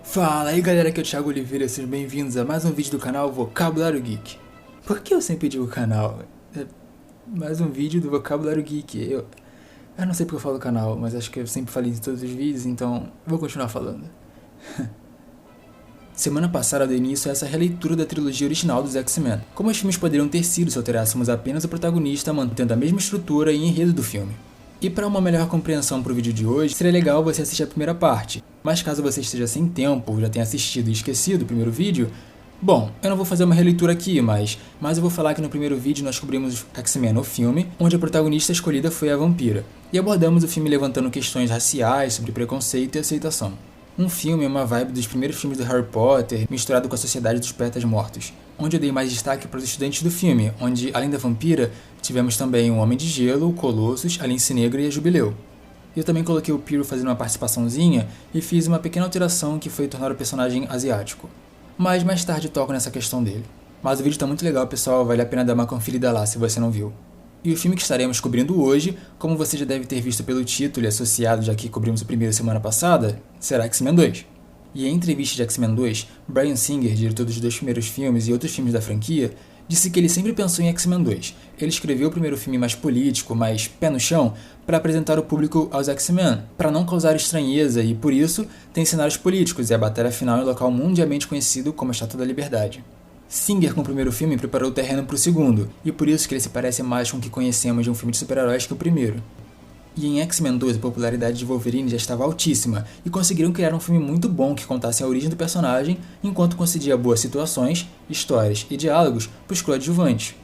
Fala aí galera, aqui é o Thiago Oliveira, sejam bem-vindos a mais um vídeo do canal Vocabulário Geek. Por que eu sempre digo canal? É mais um vídeo do Vocabulário Geek. Eu não sei porque eu falo canal, mas acho que eu sempre falei em todos os vídeos, então vou continuar falando. Semana passada deu início a essa releitura da trilogia original dos X-Men. Como os filmes poderiam ter sido se alterássemos apenas o protagonista mantendo a mesma estrutura e enredo do filme. E para uma melhor compreensão para o vídeo de hoje, seria legal você assistir a primeira parte. Mas caso você esteja sem tempo ou já tenha assistido e esquecido o primeiro vídeo, bom, eu não vou fazer uma releitura aqui, mas eu vou falar que no primeiro vídeo nós cobrimos X-Men, o filme, onde a protagonista escolhida foi a vampira, e abordamos o filme levantando questões raciais, sobre preconceito e aceitação. Um filme é uma vibe dos primeiros filmes do Harry Potter, misturado com a Sociedade dos Poetas Mortos, onde eu dei mais destaque para os estudantes do filme, onde, além da vampira, tivemos também o Homem de Gelo, o Colossus, a Lince Negra e a Jubileu. Eu também coloquei o Pyro fazendo uma participaçãozinha e fiz uma pequena alteração que foi tornar o personagem asiático. Mas mais tarde toco nessa questão dele. Mas o vídeo tá muito legal, pessoal, vale a pena dar uma conferida lá se você não viu. E o filme que estaremos cobrindo hoje, como você já deve ter visto pelo título e associado já que cobrimos o primeiro semana passada, será X-Men 2. E em entrevista de X-Men 2, Bryan Singer, diretor dos dois primeiros filmes e outros filmes da franquia, disse que ele sempre pensou em X-Men 2. Ele escreveu o primeiro filme mais político, mais pé no chão, para apresentar o público aos X-Men, para não causar estranheza e, por isso, tem cenários políticos e a batalha final em um local mundialmente conhecido como a Estátua da Liberdade. Singer, com o primeiro filme, preparou o terreno para o segundo, e por isso que ele se parece mais com o que conhecemos de um filme de super-heróis que o primeiro. E em X-Men 2 a popularidade de Wolverine já estava altíssima, e conseguiram criar um filme muito bom que contasse a origem do personagem, enquanto concedia boas situações, histórias e diálogos para os coadjuvantes.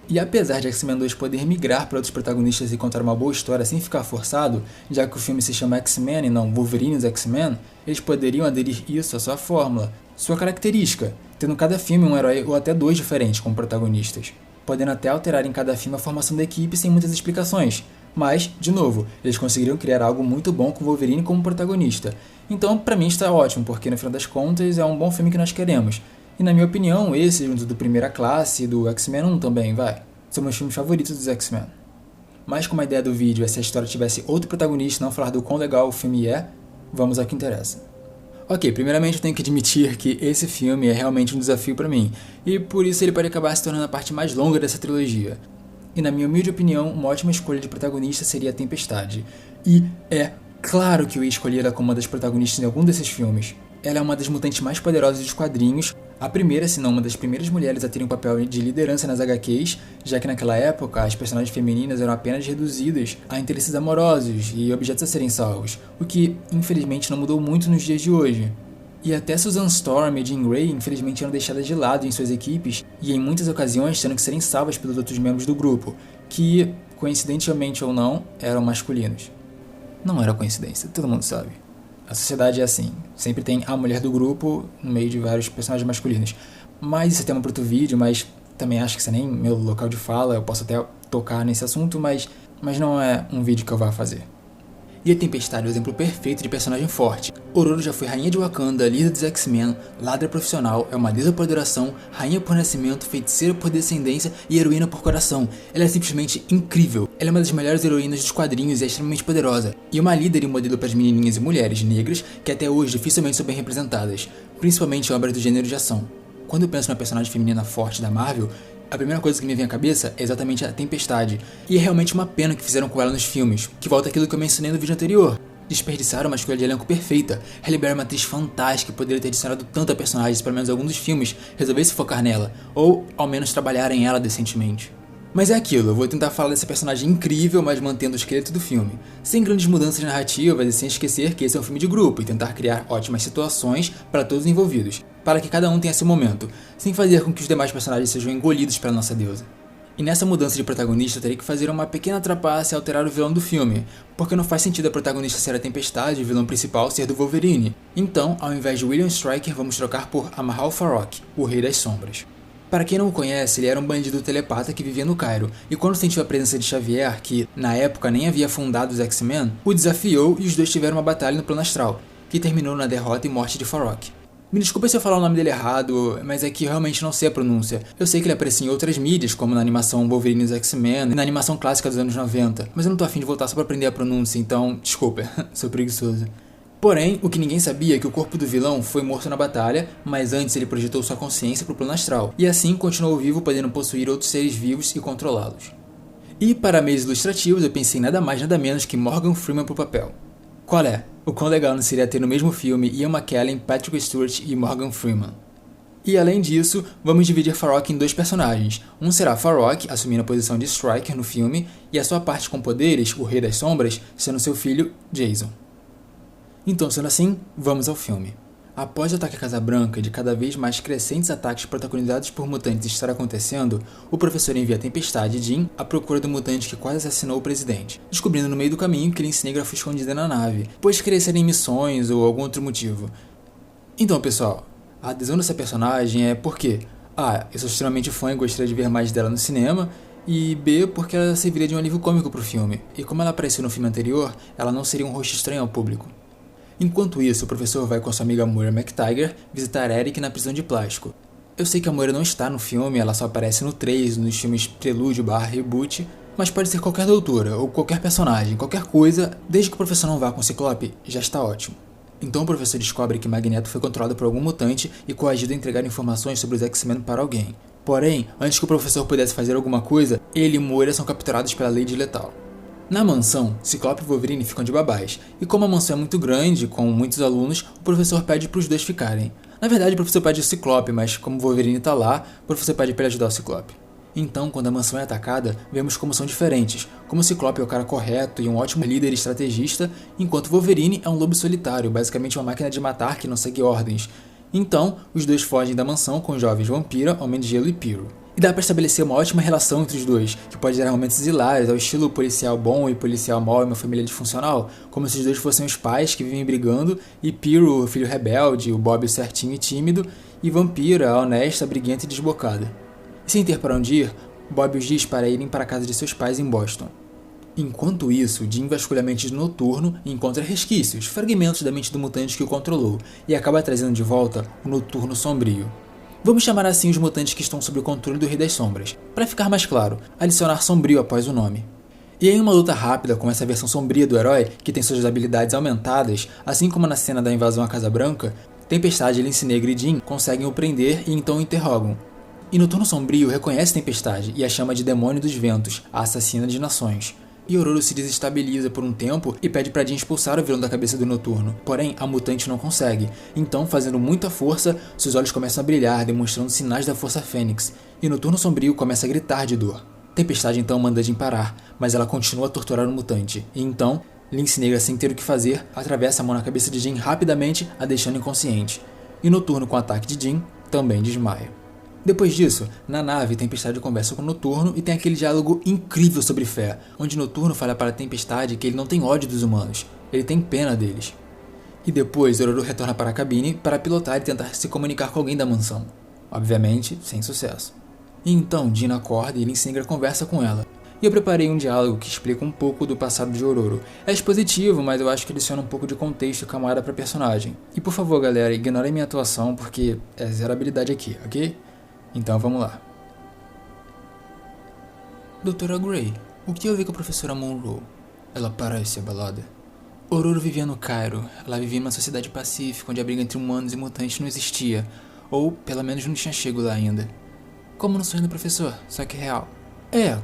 E apesar de X-Men 2 poder migrar para outros protagonistas e contar uma boa história sem ficar forçado, já que o filme se chama X-Men e não Wolverine os X-Men, eles poderiam aderir isso à sua fórmula, sua característica, tendo cada filme um herói ou até dois diferentes como protagonistas, podendo até alterar em cada filme a formação da equipe sem muitas explicações. Mas, de novo, eles conseguiram criar algo muito bom com Wolverine como protagonista. Então, pra mim está ótimo, porque no final das contas é um bom filme que nós queremos. E na minha opinião, esse, junto do Primeira Classe e do X-Men 1 também, são meus filmes favoritos dos X-Men. Mas como a ideia do vídeo é se a história tivesse outro protagonista e não falar do quão legal o filme é, vamos ao que interessa. Ok, primeiramente eu tenho que admitir que esse filme é realmente um desafio pra mim, e por isso ele pode acabar se tornando a parte mais longa dessa trilogia. E na minha humilde opinião, uma ótima escolha de protagonista seria a Tempestade. E é claro que eu ia escolhê-la como uma das protagonistas em algum desses filmes. Ela é uma das mutantes mais poderosas dos quadrinhos, a primeira, se não uma das primeiras mulheres a terem um papel de liderança nas HQs, já que naquela época as personagens femininas eram apenas reduzidas a interesses amorosos e objetos a serem salvos, o que infelizmente não mudou muito nos dias de hoje. E até Susan Storm e Jean Grey infelizmente eram deixadas de lado em suas equipes e em muitas ocasiões tendo que serem salvas pelos outros membros do grupo, que, coincidentemente ou não, eram masculinos. Não era coincidência, todo mundo sabe. A sociedade é assim, sempre tem a mulher do grupo no meio de vários personagens masculinos. Mas isso é tema para outro vídeo, mas também acho que isso é nem meu local de fala, eu posso até tocar nesse assunto, mas não é um vídeo que eu vá fazer. E a Tempestade é o exemplo perfeito de personagem forte. Ororo já foi rainha de Wakanda, líder dos X-Men, ladra profissional, é uma deusa por adoração, rainha por nascimento, feiticeira por descendência e heroína por coração. Ela é simplesmente incrível. Ela é uma das melhores heroínas dos quadrinhos e é extremamente poderosa. E uma líder e modelo para as menininhas e mulheres negras que até hoje dificilmente são bem representadas, principalmente em obras do gênero de ação. Quando eu penso na personagem feminina forte da Marvel, a primeira coisa que me vem à cabeça é exatamente a Tempestade, e é realmente uma pena que fizeram com ela nos filmes, que volta àquilo que eu mencionei no vídeo anterior. Desperdiçaram uma escolha de elenco perfeita. Halle Berry é uma atriz fantástica e poderia ter adicionado tanto a personagem se pelo menos algum dos filmes resolvesse focar nela, ou ao menos trabalhar em ela decentemente. Mas é aquilo, eu vou tentar falar dessa personagem incrível, mas mantendo o esqueleto do filme, sem grandes mudanças narrativas e sem esquecer que esse é um filme de grupo e tentar criar ótimas situações para todos os envolvidos, para que cada um tenha seu momento, sem fazer com que os demais personagens sejam engolidos pela nossa deusa. E nessa mudança de protagonista eu terei que fazer uma pequena trapaça e alterar o vilão do filme, porque não faz sentido a protagonista ser a Tempestade e o vilão principal ser do Wolverine. Então, ao invés de William Stryker, vamos trocar por Amahal Farrock, o Rei das Sombras. Para quem não o conhece, ele era um bandido telepata que vivia no Cairo, e quando sentiu a presença de Xavier, que na época nem havia fundado os X-Men, o desafiou e os dois tiveram uma batalha no plano astral, que terminou na derrota e morte de Farrock. Me desculpa se eu falar o nome dele errado, mas é que eu realmente não sei a pronúncia. Eu sei que ele aparecia em outras mídias, como na animação Wolverine e os X-Men e na animação clássica dos anos 90, mas eu não tô afim de voltar só pra aprender a pronúncia, então desculpa, sou preguiçoso. Porém, o que ninguém sabia é que o corpo do vilão foi morto na batalha, mas antes ele projetou sua consciência para o plano astral, e assim continuou vivo, podendo possuir outros seres vivos e controlá-los. E para meios ilustrativos, eu pensei nada mais nada menos que Morgan Freeman pro papel. Qual é? O quão legal não seria ter no mesmo filme Ian McKellen, Patrick Stewart e Morgan Freeman? E além disso, vamos dividir Farrokh em dois personagens. Um será Farrokh, assumindo a posição de Stryker no filme, e a sua parte com poderes, o Rei das Sombras, sendo seu filho, Jason. Então, sendo assim, vamos ao filme. Após o ataque à Casa Branca e de cada vez mais crescentes ataques protagonizados por mutantes estar acontecendo, o professor envia a Tempestade, Jean, à procura do mutante que quase assassinou o presidente, descobrindo no meio do caminho que Lince Negra foi escondida na nave, pois queria ser em missões ou algum outro motivo. Então, pessoal, a adesão dessa personagem é porque A. Eu sou extremamente fã e gostaria de ver mais dela no cinema, e B. Porque ela serviria de um alívio cômico pro filme, e como ela apareceu no filme anterior, ela não seria um rosto estranho ao público. Enquanto isso, o professor vai com sua amiga Moira McTaggart visitar Eric na prisão de plástico. Eu sei que a Moira não está no filme, ela só aparece no 3, nos filmes Prelúdio/Reboot, mas pode ser qualquer doutora ou qualquer personagem, qualquer coisa, desde que o professor não vá com o Ciclope, já está ótimo. Então o professor descobre que Magneto foi controlado por algum mutante e coagido a entregar informações sobre os X-Men para alguém. Porém, antes que o professor pudesse fazer alguma coisa, ele e Moira são capturados pela Lady Letal. Na mansão, Ciclope e Wolverine ficam de babás, e como a mansão é muito grande, com muitos alunos, o professor pede para os dois ficarem. Na verdade, o professor pede o Ciclope, mas como o Wolverine está lá, o professor pede para ele ajudar o Ciclope. Então, quando a mansão é atacada, vemos como são diferentes, como o Ciclope é o cara correto e um ótimo líder e estrategista, enquanto Wolverine é um lobo solitário, basicamente uma máquina de matar que não segue ordens. Então, os dois fogem da mansão com os jovens Vampira, Homem de Gelo e Pyro. E dá pra estabelecer uma ótima relação entre os dois, que pode gerar momentos hilários, ao estilo policial bom e policial mau e uma família disfuncional, como se os dois fossem os pais que vivem brigando, e Pyro, o filho rebelde, o Bob certinho e tímido, e Vampira, a honesta, briguenta e desbocada. E sem ter para onde ir, Bob os diz para irem para a casa de seus pais em Boston. Enquanto isso, Jean vasculha a mente do Noturno e encontra resquícios, fragmentos da mente do mutante que o controlou, e acaba trazendo de volta o Noturno Sombrio. Vamos chamar assim os mutantes que estão sob o controle do Rei das Sombras, para ficar mais claro, adicionar sombrio após o nome. E em uma luta rápida com essa versão sombria do herói, que tem suas habilidades aumentadas, assim como na cena da invasão à Casa Branca, Tempestade, Lince Negra e Jean conseguem o prender e então o interrogam. E Noturno Sombrio reconhece Tempestade e a chama de Demônio dos Ventos, a assassina de nações. E Ororo se desestabiliza por um tempo e pede pra Jean expulsar o vilão da cabeça do Noturno, porém a mutante não consegue, então fazendo muita força, seus olhos começam a brilhar, demonstrando sinais da Força Fênix, e Noturno Sombrio começa a gritar de dor. Tempestade então manda Jean parar, mas ela continua a torturar o mutante, e então, Lince Negra sem ter o que fazer, atravessa a mão na cabeça de Jean rapidamente, a deixando inconsciente, e Noturno com o ataque de Jean, também desmaia. Depois disso, na nave, Tempestade conversa com Noturno e tem aquele diálogo incrível sobre fé, onde Noturno fala para a Tempestade que ele não tem ódio dos humanos, ele tem pena deles. E depois, Ororo retorna para a cabine para pilotar e tentar se comunicar com alguém da mansão. Obviamente, sem sucesso. E então, Jean acorda e Lince Negra conversa com ela. E eu preparei um diálogo que explica um pouco do passado de Ororo. É expositivo, mas eu acho que adiciona um pouco de contexto e camada para a personagem. E por favor, galera, ignorem minha atuação porque é zero habilidade aqui, ok? Então vamos lá. Doutora Gray, o que eu vi com a professora Monroe? Ela parece abalada. Ororo vivia no Cairo. Ela vivia em uma sociedade pacífica onde a briga entre humanos e mutantes não existia. Ou, pelo menos, não tinha chego lá ainda. Como no sonho do professor, só que real.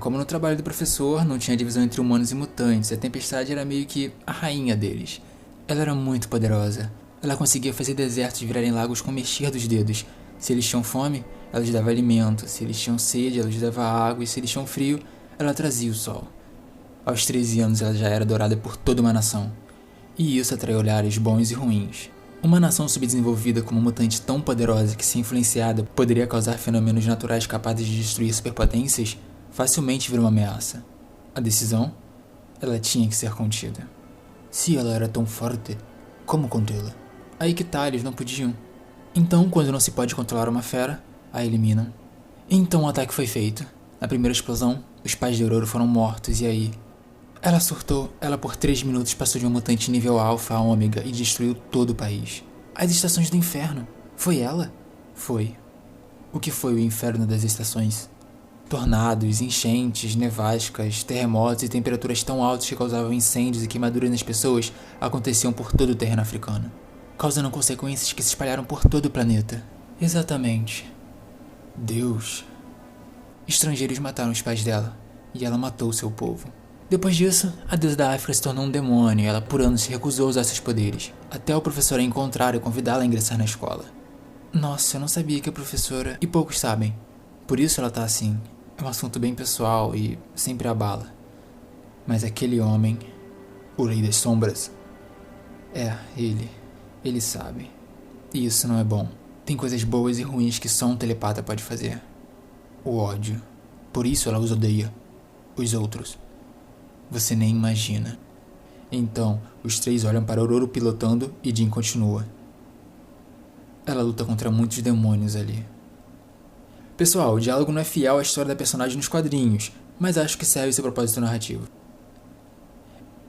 Como no trabalho do professor, não tinha divisão entre humanos e mutantes. A Tempestade era meio que a rainha deles. Ela era muito poderosa. Ela conseguia fazer desertos virarem lagos com mexer dos dedos. Se eles tinham fome, ela lhes dava alimento, se eles tinham sede, ela lhes dava água, e se eles tinham frio, ela trazia o sol. Aos 13 anos ela já era adorada por toda uma nação. E isso atrai olhares bons e ruins. Uma nação subdesenvolvida com uma mutante tão poderosa que, se influenciada, poderia causar fenômenos naturais capazes de destruir superpotências, facilmente vira uma ameaça. A decisão? Ela tinha que ser contida. Se ela era tão forte, como contê-la? Aí que tá, eles não podiam. Então, quando não se pode controlar uma fera, a eliminam. Então o ataque foi feito. Na primeira explosão, os pais de Ororo foram mortos, e aí? Ela surtou. Ela por 3 minutos passou de um mutante nível alfa a ômega e destruiu todo o país. As estações do inferno. Foi ela? Foi. O que foi o inferno das estações? Tornados, enchentes, nevascas, terremotos e temperaturas tão altas que causavam incêndios e queimaduras nas pessoas aconteciam por todo o terreno africano, causando consequências que se espalharam por todo o planeta. Exatamente. Deus. Estrangeiros mataram os pais dela, e ela matou seu povo. Depois disso, a deusa da África se tornou um demônio e ela por anos se recusou a usar seus poderes, até o professor a encontrar e convidá-la a ingressar na escola. Nossa, eu não sabia que a professora... E poucos sabem. Por isso ela tá assim. É um assunto bem pessoal e sempre abala. Mas aquele homem, o Rei das Sombras, ele sabe. E isso não é bom. Tem coisas boas e ruins que só um telepata pode fazer. O ódio. Por isso ela os odeia. Os outros. Você nem imagina. Então, os três olham para Ororo pilotando e Jin continua. Ela luta contra muitos demônios ali. Pessoal, o diálogo não é fiel à história da personagem nos quadrinhos, mas acho que serve seu propósito narrativo.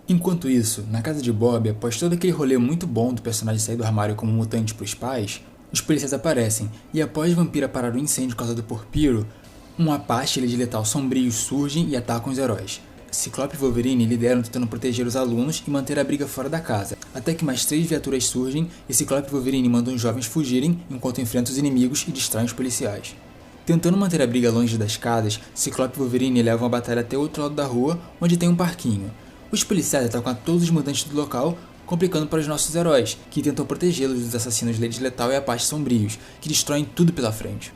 Enquanto isso, na casa de Bob, após todo aquele rolê muito bom do personagem sair do armário como mutante para os pais, os policiais aparecem e após Vampira parar o incêndio causado por Pyro, um Apache e de Letal sombrios surgem e atacam os heróis. Ciclope e Wolverine lideram tentando proteger os alunos e manter a briga fora da casa, até que mais 3 viaturas surgem e Ciclope e Wolverine mandam os jovens fugirem enquanto enfrentam os inimigos e distraem os policiais. Tentando manter a briga longe das casas, Ciclope e Wolverine levam a batalha até o outro lado da rua, onde tem um parquinho. Os policiais atacam a todos os mutantes do local, complicando para os nossos heróis, que tentam protegê-los dos assassinos Lady Letal e Apache sombrios, que destroem tudo pela frente.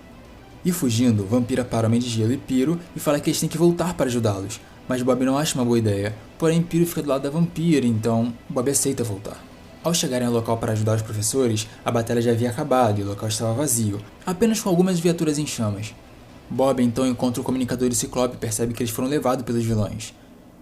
E fugindo, Vampira para Homem de Gelo e Pyro e fala que eles têm que voltar para ajudá-los, mas Bob não acha uma boa ideia, porém Pyro fica do lado da Vampira, então Bob aceita voltar. Ao chegarem ao local para ajudar os professores, a batalha já havia acabado e o local estava vazio, apenas com algumas viaturas em chamas. Bob então encontra o comunicador e o Ciclope e percebe que eles foram levados pelos vilões.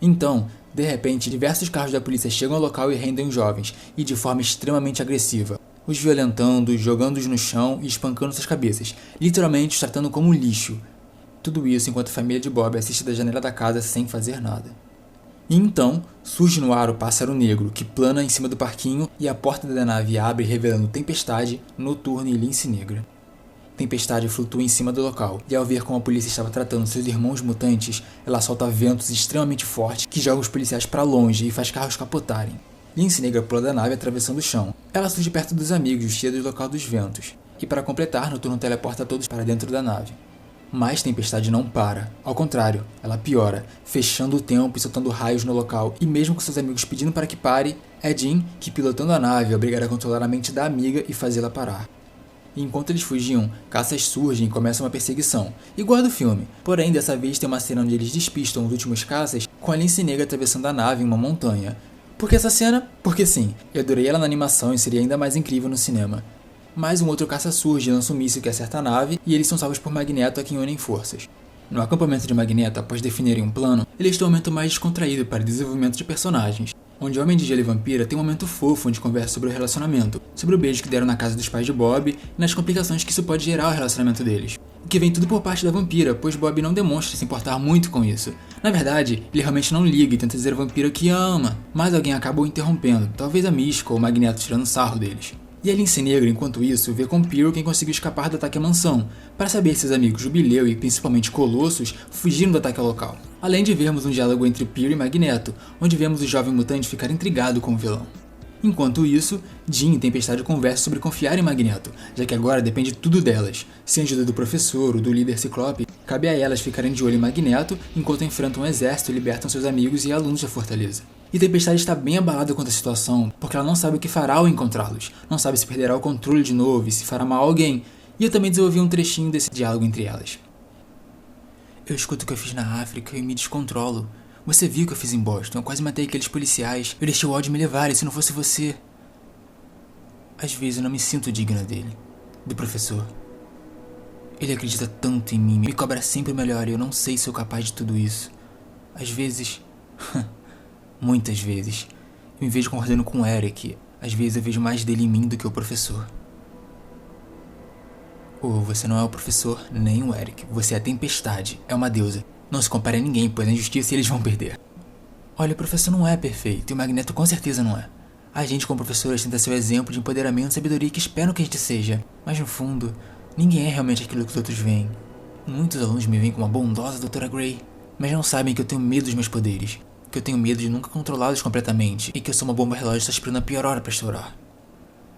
Então, de repente, diversos carros da polícia chegam ao local e rendem os jovens, e de forma extremamente agressiva, os violentando, jogando-os no chão e espancando suas cabeças, literalmente os tratando como lixo. Tudo isso enquanto a família de Bob assiste da janela da casa sem fazer nada. E então, surge no ar o pássaro negro, que plana em cima do parquinho e a porta da nave abre revelando Tempestade, Noturno e Lince Negra. Tempestade flutua em cima do local, e ao ver como a polícia estava tratando seus irmãos mutantes, ela solta ventos extremamente fortes que jogam os policiais para longe e faz carros capotarem. Lince Negra pula da nave atravessando o chão. Ela surge perto dos amigos, vestidos do local dos ventos. E para completar, Noturno teleporta todos para dentro da nave. Mas Tempestade não para. Ao contrário, ela piora, fechando o tempo e soltando raios no local. E mesmo com seus amigos pedindo para que pare, é Jin que, pilotando a nave, obrigará a controlar a mente da amiga e fazê-la parar. E enquanto eles fugiam, caças surgem e começam uma perseguição, igual a do filme. Porém, dessa vez tem uma cena onde eles despistam os últimos caças com a Lince Negra atravessando a nave em uma montanha. Por que essa cena? Porque sim, eu adorei ela na animação e seria ainda mais incrível no cinema. Mas um outro caça surge e lança um míssil que acerta a nave e eles são salvos por Magneto a quem unem forças. No acampamento de Magneto, após definirem um plano, eles têm um momento mais descontraído para desenvolvimento de personagens, onde Homem de Gelo e Vampira tem um momento fofo onde conversa sobre o relacionamento, sobre o beijo que deram na casa dos pais de Bob e nas complicações que isso pode gerar ao relacionamento deles. O que vem tudo por parte da Vampira, pois Bob não demonstra se importar muito com isso. Na verdade, ele realmente não liga e tenta dizer ao Vampiro que ama, mas alguém acabou interrompendo, talvez a Mística ou o Magneto tirando sarro deles. E a Lince Negra, enquanto isso, vê com Pyro quem conseguiu escapar do ataque à mansão, para saber se seus amigos Jubileu e principalmente Colossus fugiram do ataque ao local. Além de vermos um diálogo entre Pyro e Magneto, onde vemos o jovem mutante ficar intrigado com o vilão. Enquanto isso, Jean e Tempestade conversam sobre confiar em Magneto, já que agora depende tudo delas. Sem a ajuda do professor ou do líder Ciclope, cabe a elas ficarem de olho em Magneto enquanto enfrentam um exército e libertam seus amigos e alunos da fortaleza. E Tempestade está bem abalada quanto à situação, porque ela não sabe o que fará ao encontrá-los, não sabe se perderá o controle de novo e se fará mal a alguém, e eu também desenvolvi um trechinho desse diálogo entre elas. Eu escuto o que eu fiz na África e me descontrolo. Você viu o que eu fiz em Boston, eu quase matei aqueles policiais, eu deixei o ódio me levar e se não fosse você... Às vezes eu não me sinto digna dele, do professor. Ele acredita tanto em mim, me cobra sempre o melhor e eu não sei se sou capaz de tudo isso. Às vezes... Muitas vezes, eu me vejo concordando com o Eric. Às vezes eu vejo mais dele em mim do que o professor. Você não é o professor, nem o Eric. Você é a Tempestade, é uma deusa. Não se compare a ninguém, pois na injustiça eles vão perder. Olha, o professor não é perfeito, e o Magneto com certeza não é. A gente como professores tenta ser o exemplo de empoderamento e sabedoria que esperam que a gente seja. Mas no fundo, ninguém é realmente aquilo que os outros veem. Muitos alunos me veem como uma bondosa Dra. Grey, mas não sabem que eu tenho medo dos meus poderes, que eu tenho medo de nunca controlá-los completamente e que eu sou uma bomba relógio que está esperando a pior hora para estourar.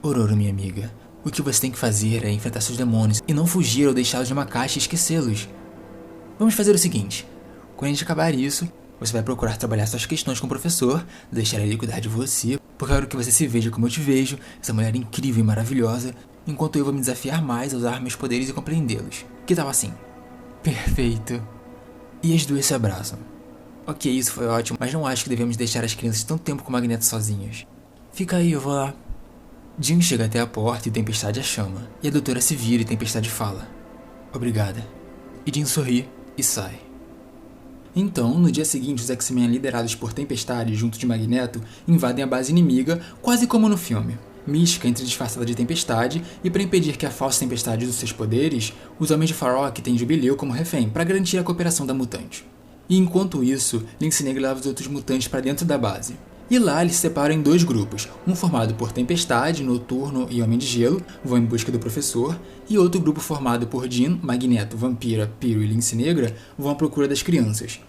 Ororo, minha amiga, o que você tem que fazer é enfrentar seus demônios e não fugir ou deixá-los numa caixa e esquecê-los. Vamos fazer o seguinte, quando a gente acabar isso, você vai procurar trabalhar suas questões com o professor, deixar ele cuidar de você, porque eu quero que você se veja como eu te vejo, essa mulher incrível e maravilhosa, enquanto eu vou me desafiar mais a usar meus poderes e compreendê-los. Que tal assim? Perfeito. E as duas se abraçam. Ok, isso foi ótimo, mas não acho que devemos deixar as crianças tanto tempo com o Magneto sozinhas. Fica aí, eu vou lá. Jean chega até a porta e Tempestade a chama, e a doutora se vira e Tempestade fala: Obrigada. E Jean sorri e sai. Então, no dia seguinte, os X-Men liderados por Tempestade, junto de Magneto, invadem a base inimiga, quase como no filme. Mística entra disfarçada de Tempestade, e para impedir que a falsa Tempestade use seus poderes, os Homens de Farok têm Jubileu como refém, para garantir a cooperação da mutante. E enquanto isso, Lince Negra leva os outros mutantes para dentro da base. E lá eles se separam em dois grupos, um formado por Tempestade, Noturno e Homem de Gelo, vão em busca do professor, e outro grupo formado por Jean, Magneto, Vampira, Pyro e Lince Negra vão à procura das crianças.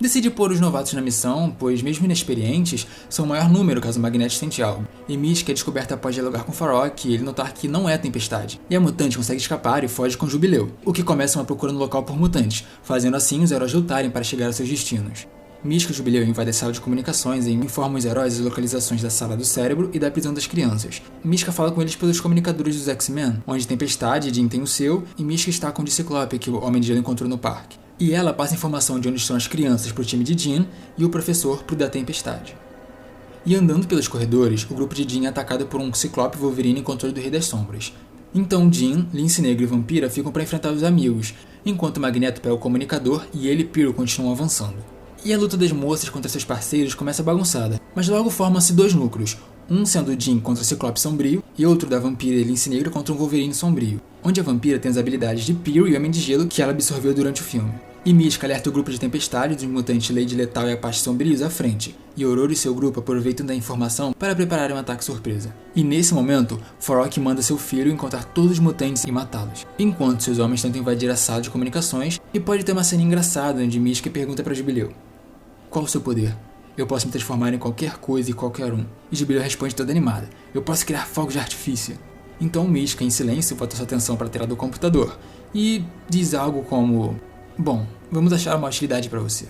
Decide pôr os novatos na missão, pois mesmo inexperientes, são o maior número caso o Magneto tente algo. E Mística é descoberta após dialogar com Farok e ele notar que não é Tempestade. E a mutante consegue escapar e foge com Jubileu, o que começa uma procura no local por mutantes, fazendo assim os heróis lutarem para chegar aos seus destinos. Mística e Jubileu invadem a sala de comunicações e informam os heróis as localizações da sala do cérebro e da prisão das crianças. Mística fala com eles pelos comunicadores dos X-Men, onde Tempestade e Jean tem o seu, e Mística está com o de Ciclope que o Homem de Gelo encontrou no parque. E ela passa informação de onde estão as crianças para o time de Jean e o professor para o da Tempestade. E andando pelos corredores, o grupo de Jean é atacado por um Ciclope Wolverine em controle do Rei das Sombras. Então Jean, Lince Negra e Vampira ficam para enfrentar os amigos, enquanto Magneto pega o comunicador e ele e Pyro continuam avançando. E a luta das moças contra seus parceiros começa bagunçada, mas logo formam-se dois núcleos, um sendo Jean contra o Ciclope Sombrio e outro da Vampira e Lince Negra contra um Wolverine Sombrio, onde a Vampira tem as habilidades de Pyro e Homem de Gelo que ela absorveu durante o filme. E Mística alerta o grupo de Tempestade dos mutantes Lady Letal e Apache Sombrios à frente, e Ororo e seu grupo aproveitam da informação para preparar um ataque surpresa. E nesse momento, Farok manda seu filho encontrar todos os mutantes e matá-los, enquanto seus homens tentam invadir a sala de comunicações, e pode ter uma cena engraçada onde Mística pergunta para Jubileu: Qual o seu poder? Eu posso me transformar em qualquer coisa e qualquer um. E Jubileu responde toda animada: Eu posso criar fogos de artifício. Então Mística, em silêncio, volta sua atenção para a tela do computador e diz algo como: Bom, vamos achar uma utilidade para você.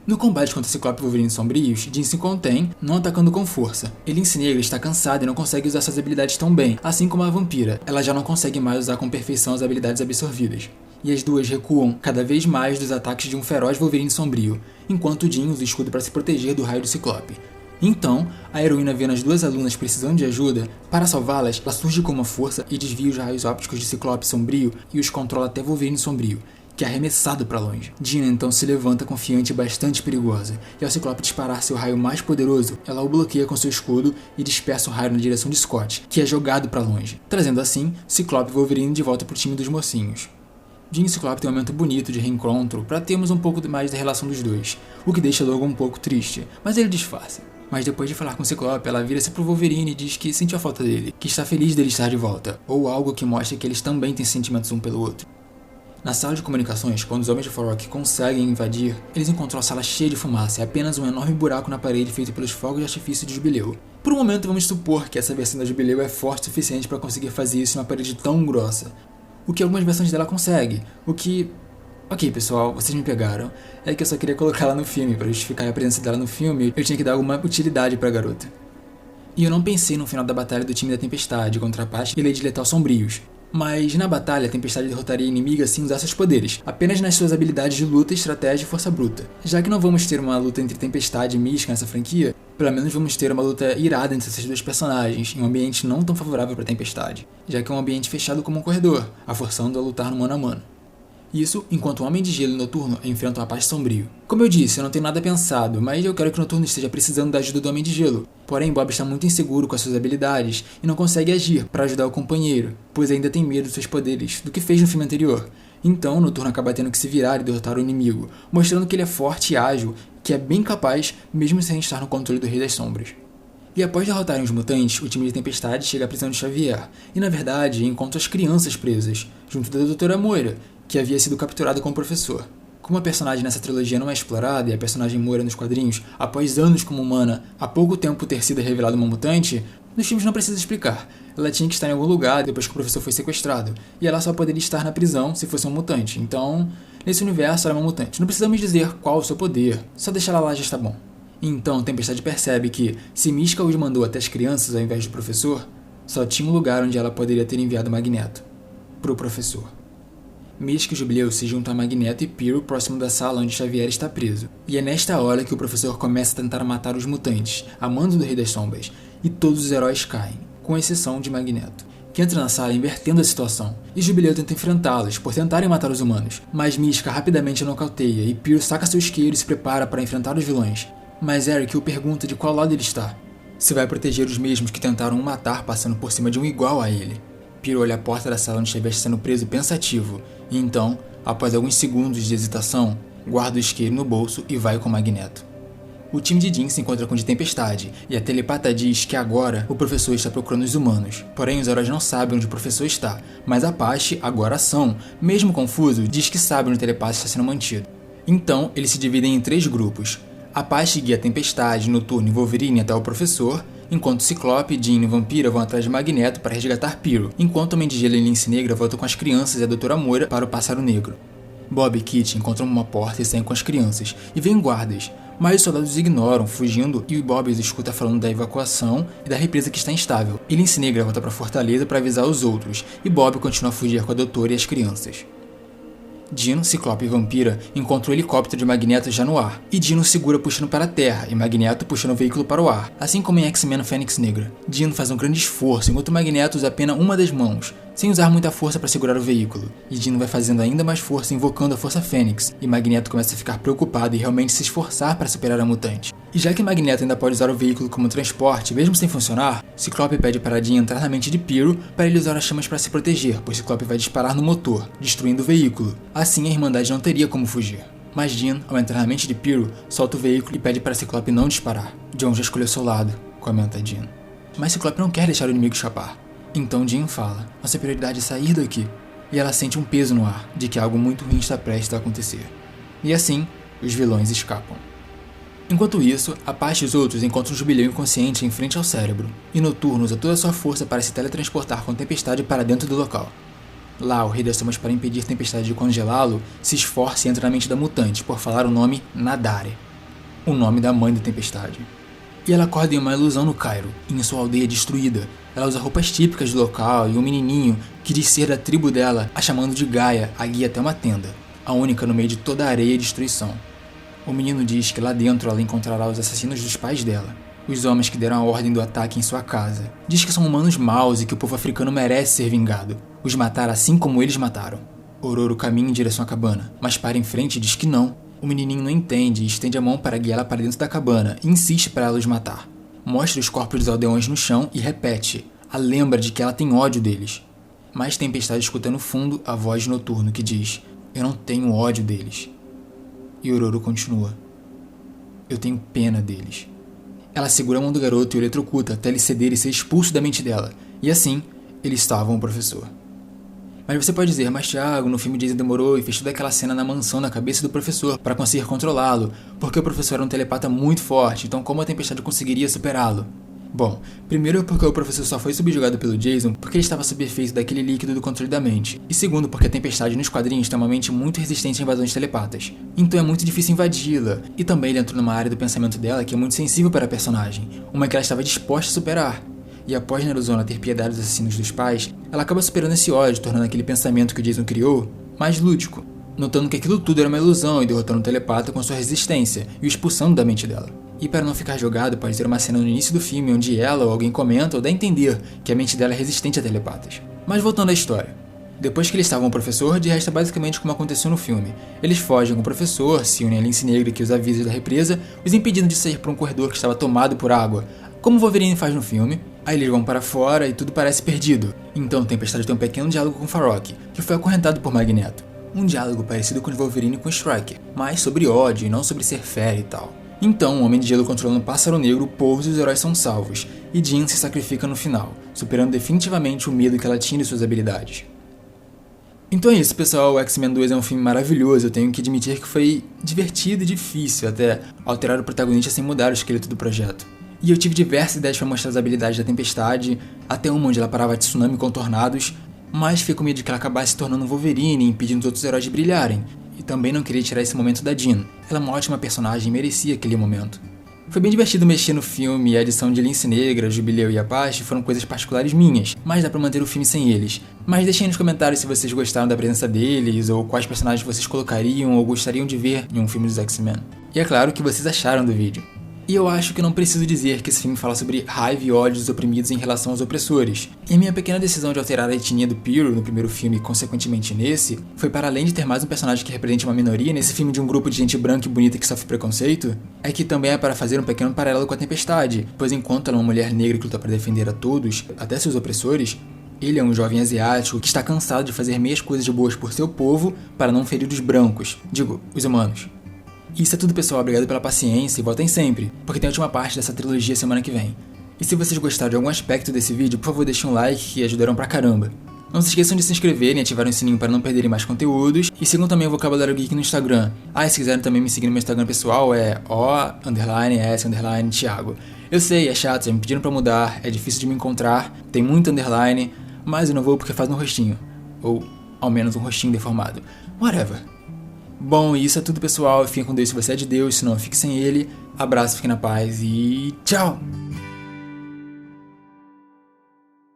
No combate contra Ciclope e Wolverine Sombrios, Jean se contém, não atacando com força. E Lince Negra está cansada e não consegue usar suas habilidades tão bem, assim como a Vampira. Ela já não consegue mais usar com perfeição as habilidades absorvidas. E as duas recuam cada vez mais dos ataques de um feroz Wolverine Sombrio, enquanto Jean usa o escudo para se proteger do raio do Ciclope. Então, a heroína vendo as duas alunas precisando de ajuda, para salvá-las, ela surge com uma força e desvia os raios ópticos de Ciclope Sombrio e os controla até Wolverine Sombrio, que é arremessado para longe. Jean então se levanta confiante e bastante perigosa, e ao Ciclope disparar seu raio mais poderoso, ela o bloqueia com seu escudo e dispersa o raio na direção de Scott, que é jogado para longe, trazendo assim Ciclope e Wolverine de volta pro time dos mocinhos. Jean e Ciclope têm um momento bonito de reencontro para termos um pouco mais da relação dos dois, o que deixa logo um pouco triste, mas ele disfarça. Mas depois de falar com Ciclope, ela vira-se pro Wolverine e diz que sentiu a falta dele, que está feliz dele estar de volta, ou algo que mostra que eles também têm sentimentos um pelo outro. Na sala de comunicações, quando os Homens de Farok conseguem invadir, eles encontram a sala cheia de fumaça e apenas um enorme buraco na parede feito pelos fogos de artifício de Jubileu. Por um momento vamos supor que essa versão da Jubileu é forte o suficiente para conseguir fazer isso em uma parede tão grossa, o que algumas versões dela conseguem, o que... Ok pessoal, vocês me pegaram, é que eu só queria colocar ela no filme, para justificar a presença dela no filme, eu tinha que dar alguma utilidade pra garota. E eu não pensei no final da batalha do time da Tempestade contra Apache e Lady Letal Sombrios. Mas na batalha, a Tempestade derrotaria a inimiga sem usar seus poderes, apenas nas suas habilidades de luta, estratégia e força bruta. Já que não vamos ter uma luta entre Tempestade e Mística nessa franquia, pelo menos vamos ter uma luta irada entre essas duas personagens, em um ambiente não tão favorável para Tempestade, já que é um ambiente fechado como um corredor, a forçando a lutar no mano a mano. Isso enquanto o Homem de Gelo e Noturno enfrentam o Apache Sombrio. Como eu disse, eu não tenho nada pensado, mas eu quero que o Noturno esteja precisando da ajuda do Homem de Gelo. Porém, Bob está muito inseguro com as suas habilidades e não consegue agir para ajudar o companheiro, pois ainda tem medo dos seus poderes, do que fez no filme anterior. Então, o Noturno acaba tendo que se virar e derrotar o inimigo, mostrando que ele é forte e ágil, que é bem capaz, mesmo sem estar no controle do Rei das Sombras. E após derrotarem os mutantes, o time de Tempestade chega à prisão de Xavier, e na verdade encontra as crianças presas, junto da Doutora Moira, que havia sido capturado como professor. Como a personagem nessa trilogia não é explorada e a personagem mora nos quadrinhos após anos como humana, há pouco tempo ter sido revelada uma mutante, nos filmes não precisa explicar. Ela tinha que estar em algum lugar depois que o professor foi sequestrado, e ela só poderia estar na prisão se fosse uma mutante. Então, nesse universo ela é uma mutante. Não precisamos dizer qual o seu poder, só deixar ela lá já está bom. Então, Tempestade percebe que, se Mística os mandou até as crianças ao invés do professor, só tinha um lugar onde ela poderia ter enviado Magneto. Pro professor. Mística e Jubileu se juntam a Magneto e Pyro próximo da sala onde Xavier está preso. E é nesta hora que o professor começa a tentar matar os mutantes, a mando do Rei das Sombras, e todos os heróis caem, com exceção de Magneto, que entra na sala invertendo a situação, e Jubileu tenta enfrentá-los por tentarem matar os humanos, mas Mística rapidamente a nocauteia e Pyro saca seu isqueiro e se prepara para enfrentar os vilões. Mas Eric o pergunta de qual lado ele está, se vai proteger os mesmos que tentaram o matar passando por cima de um igual a ele. Pyro olha a porta da sala onde Xavier está sendo preso pensativo, e então, após alguns segundos de hesitação, guarda o isqueiro no bolso e vai com Magneto. O time de Jean se encontra com o de Tempestade, e a telepata diz que agora o professor está procurando os humanos. Porém, os heróis não sabem onde o professor está, mas Apache, agora ação, mesmo confuso, diz que sabe onde o telepata está sendo mantido. Então, eles se dividem em 3 grupos. Apache guia Tempestade, Noturno e Wolverine até o professor, enquanto Ciclope, Jean e Vampira vão atrás de Magneto para resgatar Pyro, enquanto Homem de Gelo e Lince Negra voltam com as crianças e a Doutora Moira para o Pássaro Negro. Bob e Kit encontram uma porta e saem com as crianças, e veem guardas, mas os soldados os ignoram, fugindo, e Bob os escuta falando da evacuação e da represa que está instável. E Lince Negra volta para a fortaleza para avisar os outros, e Bob continua a fugir com a Doutora e as crianças. Dino, Ciclope e Vampira encontram o helicóptero de Magneto já no ar, e Dino segura puxando para a terra e Magneto puxando o veículo para o ar, assim como em X-Men Fênix Negra. Dino faz um grande esforço enquanto Magneto usa apenas uma das mãos, sem usar muita força para segurar o veículo, e Dino vai fazendo ainda mais força invocando a Força Fênix, e Magneto começa a ficar preocupado e realmente se esforçar para superar a mutante. E já que Magneto ainda pode usar o veículo como transporte, mesmo sem funcionar, Ciclope pede para Jean entrar na mente de Pyro para ele usar as chamas para se proteger, pois Ciclope vai disparar no motor, destruindo o veículo. Assim a Irmandade não teria como fugir. Mas Jean, ao entrar na mente de Pyro, solta o veículo e pede para Ciclope não disparar. John já escolheu seu lado, comenta Jean. Mas Ciclope não quer deixar o inimigo escapar. Então Jean fala, nossa prioridade é sair daqui. E ela sente um peso no ar, de que algo muito ruim está prestes a acontecer. E assim, os vilões escapam. Enquanto isso, Apache e os outros encontram o Jubileu inconsciente em frente ao cérebro, e Noturno usa toda a sua força para se teletransportar com Tempestade para dentro do local. Lá, o Rei das Sombras, para impedir Tempestade de congelá-lo, se esforça e entra na mente da mutante por falar o nome Nadare, o nome da mãe da Tempestade. E ela acorda em uma ilusão no Cairo, em sua aldeia destruída. Ela usa roupas típicas do local e um menininho, que diz ser da tribo dela, a chamando de Gaia, a guia até uma tenda, a única no meio de toda a areia e destruição. O menino diz que lá dentro ela encontrará os assassinos dos pais dela, os homens que deram a ordem do ataque em sua casa. Diz que são humanos maus e que o povo africano merece ser vingado, os matar assim como eles mataram. Ororo caminha em direção à cabana, mas para em frente e diz que não. O menininho não entende e estende a mão para guiá-la para dentro da cabana e insiste para ela os matar. Mostra os corpos dos aldeões no chão e repete, a lembra de que ela tem ódio deles. Mas Tempestade escuta no fundo a voz de Noturno que diz, eu não tenho ódio deles. E Ororo continua, eu tenho pena deles. Ela segura a mão do garoto e o eletrocuta até ele ceder e ser expulso da mente dela, e assim, eles salvam o professor. Mas você pode dizer, mas Thiago, no filme Jason demorou e fez toda aquela cena na mansão na cabeça do professor para conseguir controlá-lo, porque o professor era um telepata muito forte, então como a Tempestade conseguiria superá-lo? Bom, primeiro porque o professor só foi subjugado pelo Jason porque ele estava sob efeito daquele líquido do controle da mente, e segundo porque a Tempestade nos quadrinhos tem uma mente muito resistente a invasões telepatas, então é muito difícil invadi-la, e também ele entrou numa área do pensamento dela que é muito sensível para a personagem, uma que ela estava disposta a superar. E após Neruzona ter piedade dos assassinos dos pais, ela acaba superando esse ódio, tornando aquele pensamento que o Jason criou mais lúdico, notando que aquilo tudo era uma ilusão e derrotando o telepata com sua resistência e o expulsando da mente dela. E para não ficar jogado, pode ter uma cena no início do filme onde ela ou alguém comenta ou dá a entender que a mente dela é resistente a telepatas. Mas voltando à história. Depois que eles salvam o professor, de resto é basicamente como aconteceu no filme. Eles fogem com o professor, se unem a Lince Negra que os avisa da represa, os impedindo de sair por um corredor que estava tomado por água, como Wolverine faz no filme. Aí eles vão para fora e tudo parece perdido. Então Tempestade tem um pequeno diálogo com Farok, que foi acorrentado por Magneto. Um diálogo parecido com o de Wolverine com Striker, mas sobre ódio e não sobre ser fera e tal. Então, o Homem de Gelo controlando o Pássaro Negro, pousa e os heróis são salvos, e Jean se sacrifica no final, superando definitivamente o medo que ela tinha de suas habilidades. Então é isso, pessoal, o X-Men 2 é um filme maravilhoso, eu tenho que admitir que foi divertido e difícil até alterar o protagonista sem mudar o esqueleto do projeto. E eu tive diversas ideias para mostrar as habilidades da Tempestade, até uma onde ela parava tsunami com tornados, mas fiquei com medo de que ela acabasse se tornando um Wolverine, impedindo os outros heróis de brilharem. E também não queria tirar esse momento da Jean. Ela é uma ótima personagem e merecia aquele momento. Foi bem divertido mexer no filme e a adição de Lince Negra, Jubileu e Apache foram coisas particulares minhas, mas dá pra manter o filme sem eles. Mas deixem nos comentários se vocês gostaram da presença deles, ou quais personagens vocês colocariam ou gostariam de ver em um filme dos X-Men. E é claro o que vocês acharam do vídeo. E eu acho que não preciso dizer que esse filme fala sobre raiva e ódio dos oprimidos em relação aos opressores. E minha pequena decisão de alterar a etnia do Pyro no primeiro filme e consequentemente nesse, foi para além de ter mais um personagem que represente uma minoria nesse filme de um grupo de gente branca e bonita que sofre preconceito, é que também é para fazer um pequeno paralelo com a Tempestade, pois enquanto ela é uma mulher negra que luta para defender a todos, até seus opressores, ele é um jovem asiático que está cansado de fazer meias coisas boas por seu povo para não ferir os brancos, digo, os humanos. Isso é tudo, pessoal, obrigado pela paciência e voltem sempre, porque tem a última parte dessa trilogia semana que vem. E se vocês gostaram de algum aspecto desse vídeo, por favor deixem um like que ajudarão pra caramba. Não se esqueçam de se inscreverem e ativarem o sininho para não perderem mais conteúdos, e sigam também o Vocabulário Geek no Instagram. E se quiserem também me seguir no meu Instagram pessoal é o_s_thiago. Eu sei, é chato, me pediram pra mudar, é difícil de me encontrar, tem muito underline, mas eu não vou porque faz um rostinho. Ou, ao menos um rostinho deformado. Whatever. Bom, isso é tudo, pessoal. Fiquem com Deus se você é de Deus, se não, fique sem ele. Abraço, fique na paz e tchau!